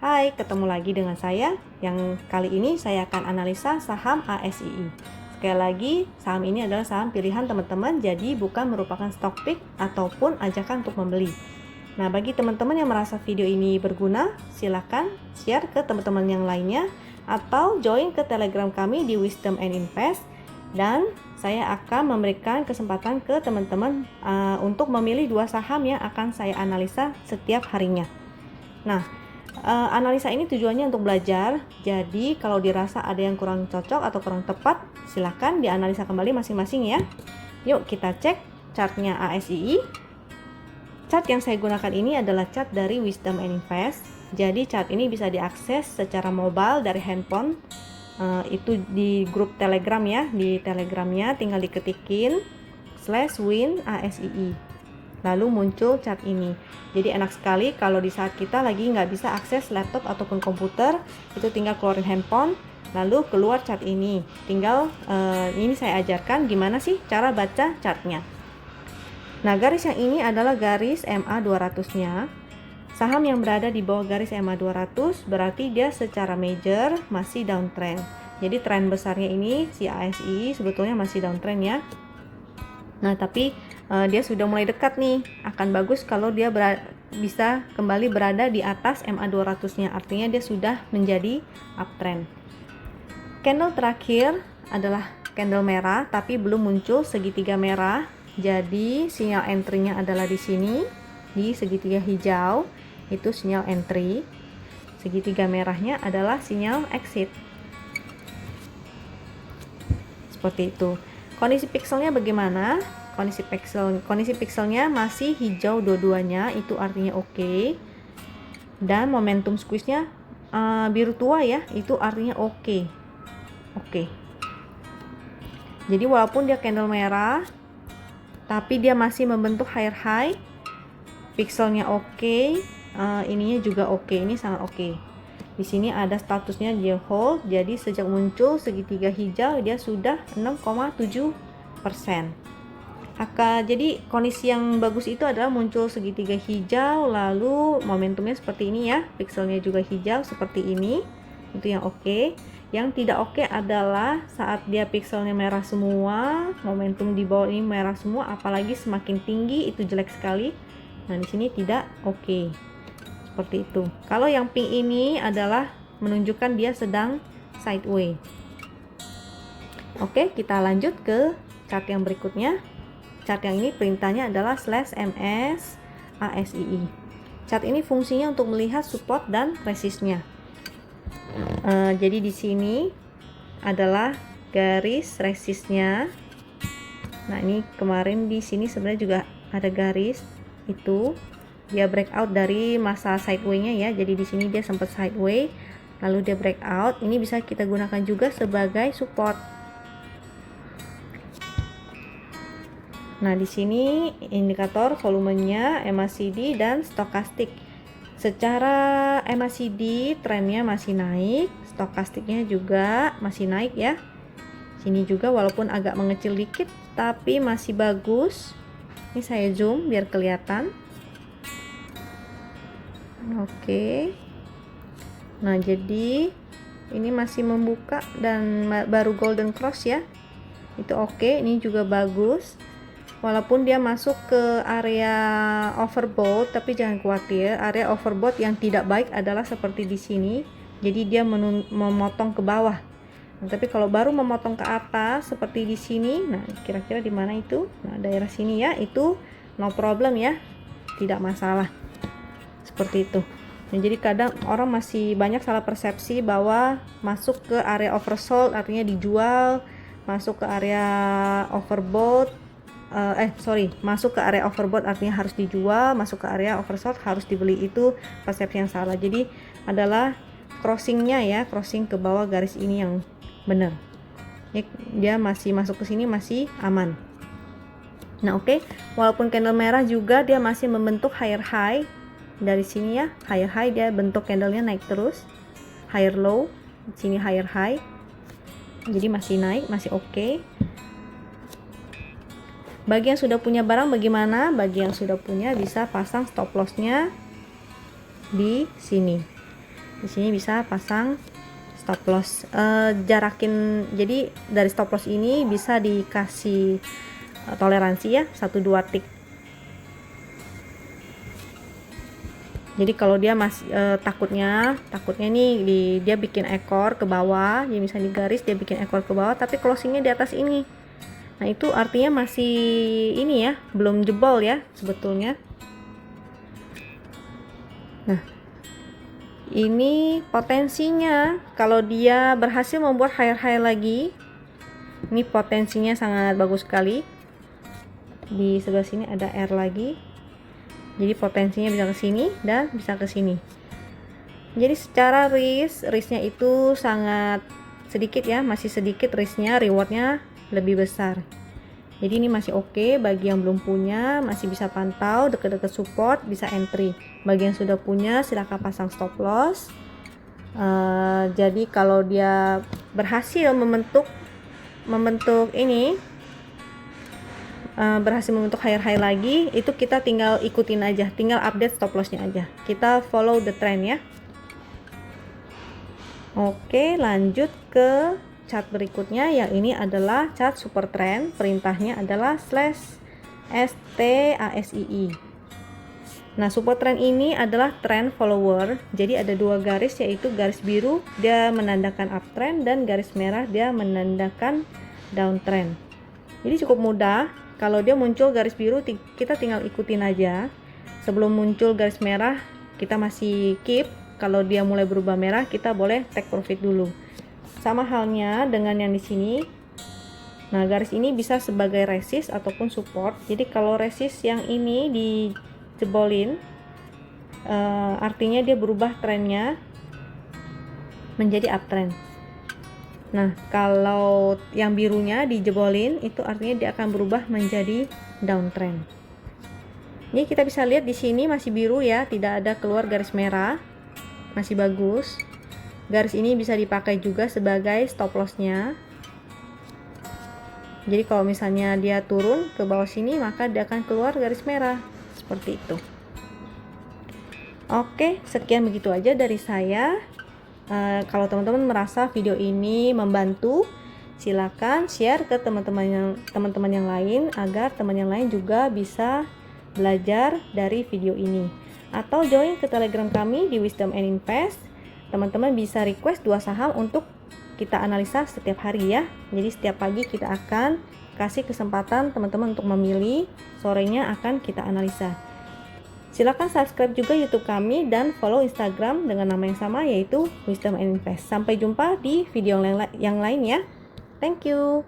Hai, ketemu lagi dengan saya. Yang kali ini saya akan analisa saham ASII. Sekali lagi, saham ini adalah saham pilihan teman-teman, jadi bukan merupakan stock pick ataupun ajakan untuk membeli. Nah, bagi teman-teman yang merasa video ini berguna, silakan share ke teman-teman yang lainnya atau join ke Telegram kami di Wisdom and Invest, dan saya akan memberikan kesempatan ke teman-teman untuk memilih 2 saham yang akan saya analisa setiap harinya. Nah, analisa ini tujuannya untuk belajar, jadi kalau dirasa ada yang kurang cocok atau kurang tepat, silakan dianalisa kembali masing-masing ya. Yuk kita cek chartnya ASII. Chart yang saya gunakan ini adalah chart dari Wisdom and Invest. Jadi chart ini bisa diakses secara mobile dari handphone. Itu di grup Telegram ya. Di Telegramnya tinggal diketikin /win ASII. Lalu muncul chart ini. Jadi enak sekali kalau di saat kita lagi nggak bisa akses laptop ataupun komputer, itu tinggal keluarin handphone, lalu keluar chart ini. Tinggal ini saya ajarkan gimana sih cara baca chartnya. Nah, garis yang ini adalah garis MA 200-nya. Saham yang berada di bawah garis MA 200 berarti dia secara major masih downtrend. Jadi tren besarnya ini si ASI sebetulnya masih downtrend ya. Nah, tapi dia sudah mulai dekat nih. Akan bagus kalau dia bisa kembali berada di atas MA 200-nya. Artinya dia sudah menjadi uptrend. Candle terakhir adalah candle merah tapi belum muncul segitiga merah. Jadi sinyal entry-nya adalah di sini, di segitiga hijau, itu sinyal entry. Segitiga merahnya adalah sinyal exit. Seperti itu. Kondisi pixelnya bagaimana? Kondisi pixelnya masih hijau dua-duanya, itu artinya oke. Dan momentum squeeze-nya biru tua ya, itu artinya oke. Jadi walaupun dia candle merah, tapi dia masih membentuk higher high, pixelnya oke, ininya juga oke, ini sangat oke. Di sini ada statusnya dia hold, jadi sejak muncul segitiga hijau dia sudah 6,7%. Jadi kondisi yang bagus itu adalah muncul segitiga hijau, lalu momentumnya seperti ini ya, pixelnya juga hijau seperti ini, itu yang oke. Yang tidak oke adalah saat dia pixelnya merah semua, momentum di bawah ini merah semua, apalagi semakin tinggi itu jelek sekali. Nah, di sini tidak oke. Seperti itu. Kalau yang pink ini adalah menunjukkan dia sedang sideways. Oke, kita lanjut ke chart yang berikutnya. Chart yang ini perintahnya adalah /MS ASII. Chart ini fungsinya untuk melihat support dan resistnya. Jadi di sini adalah garis resistnya. Nah, ini kemarin di sini sebenarnya juga ada garis itu. Dia breakout dari masa sideways-nya ya. Jadi di sini dia sempat sideways, lalu dia breakout. Ini bisa kita gunakan juga sebagai support. Nah, di sini indikator volumenya MACD dan stokastik. Secara MACD trennya masih naik, stokastiknya juga masih naik ya. Sini juga walaupun agak mengecil dikit tapi masih bagus. Ini saya zoom biar kelihatan. Oke. Nah, jadi ini masih membuka dan baru golden cross ya. Itu oke, ini juga bagus. Walaupun dia masuk ke area overbought, tapi jangan khawatir, area overbought yang tidak baik adalah seperti di sini. Jadi dia memotong ke bawah. Nah, tapi kalau baru memotong ke atas seperti di sini, nah kira-kira di mana itu? Nah, daerah sini ya, itu no problem ya. Tidak masalah. Seperti itu. Nah, jadi kadang orang masih banyak salah persepsi bahwa masuk ke area oversold artinya dijual, masuk ke area overbought masuk ke area overbought artinya harus dijual, masuk ke area oversold harus dibeli, itu persepsi yang salah. Jadi adalah crossingnya ya, crossing ke bawah garis ini yang benar. Dia masih masuk ke sini masih aman. Nah, oke. Walaupun candle merah juga dia masih membentuk higher high dari sini ya, higher high, dia bentuk candlenya naik terus, higher low, di sini higher high. Jadi masih naik, masih oke. Bagi yang sudah punya barang bagaimana? Bagi yang sudah punya bisa pasang stop lossnya di sini. Di sini bisa pasang stop loss, jarakin, jadi dari stop loss ini bisa dikasih toleransi ya, 1-2 tick. Jadi kalau dia masih takutnya nih dia bikin ekor ke bawah, jadi misalnya di garis dia bikin ekor ke bawah tapi closingnya di atas ini. Nah itu artinya masih ini ya, belum jebol ya sebetulnya. Nah ini potensinya kalau dia berhasil membuat higher high lagi, ini potensinya sangat bagus sekali. Di sebelah sini ada R lagi, jadi potensinya bisa ke sini dan bisa ke sini. Jadi secara risknya itu sangat sedikit ya, masih sedikit risknya, rewardnya lebih besar. Jadi ini masih oke. Bagi yang belum punya masih bisa pantau deket-deket support, bisa entry. Bagi yang sudah punya silahkan pasang stop loss. Jadi kalau dia berhasil membentuk ini, berhasil membentuk higher high lagi, itu kita tinggal ikutin aja, tinggal update stop lossnya aja, kita follow the trend ya. Oke, lanjut ke chart berikutnya, yang ini adalah chart super trend. Perintahnya adalah /STASII. Nah super trend ini adalah trend follower, jadi ada 2 garis, yaitu garis biru dia menandakan uptrend dan garis merah dia menandakan downtrend. Jadi cukup mudah, kalau dia muncul garis biru kita tinggal ikutin aja. Sebelum muncul garis merah kita masih keep, kalau dia mulai berubah merah kita boleh take profit dulu. Sama halnya dengan yang di sini. Nah garis ini bisa sebagai resist ataupun support. Jadi kalau resist yang ini dijebolin, artinya dia berubah trennya menjadi uptrend. Nah kalau yang birunya dijebolin, itu artinya dia akan berubah menjadi downtrend. Ini kita bisa lihat di sini masih biru ya, tidak ada keluar garis merah, masih bagus. Garis ini bisa dipakai juga sebagai stop lossnya. Jadi kalau misalnya dia turun ke bawah sini, maka dia akan keluar garis merah seperti itu. Oke, sekian begitu aja dari saya. Kalau teman-teman merasa video ini membantu, silakan share ke teman-teman yang lain, agar teman yang lain juga bisa belajar dari video ini. Atau join ke Telegram kami di Wisdom and Invest. Teman-teman bisa request 2 saham untuk kita analisa setiap hari ya. Jadi setiap pagi kita akan kasih kesempatan teman-teman untuk memilih, sorenya akan kita analisa. Silakan subscribe juga YouTube kami dan follow Instagram dengan nama yang sama, yaitu Wisdom and Invest. Sampai jumpa di video yang lain ya. Thank you.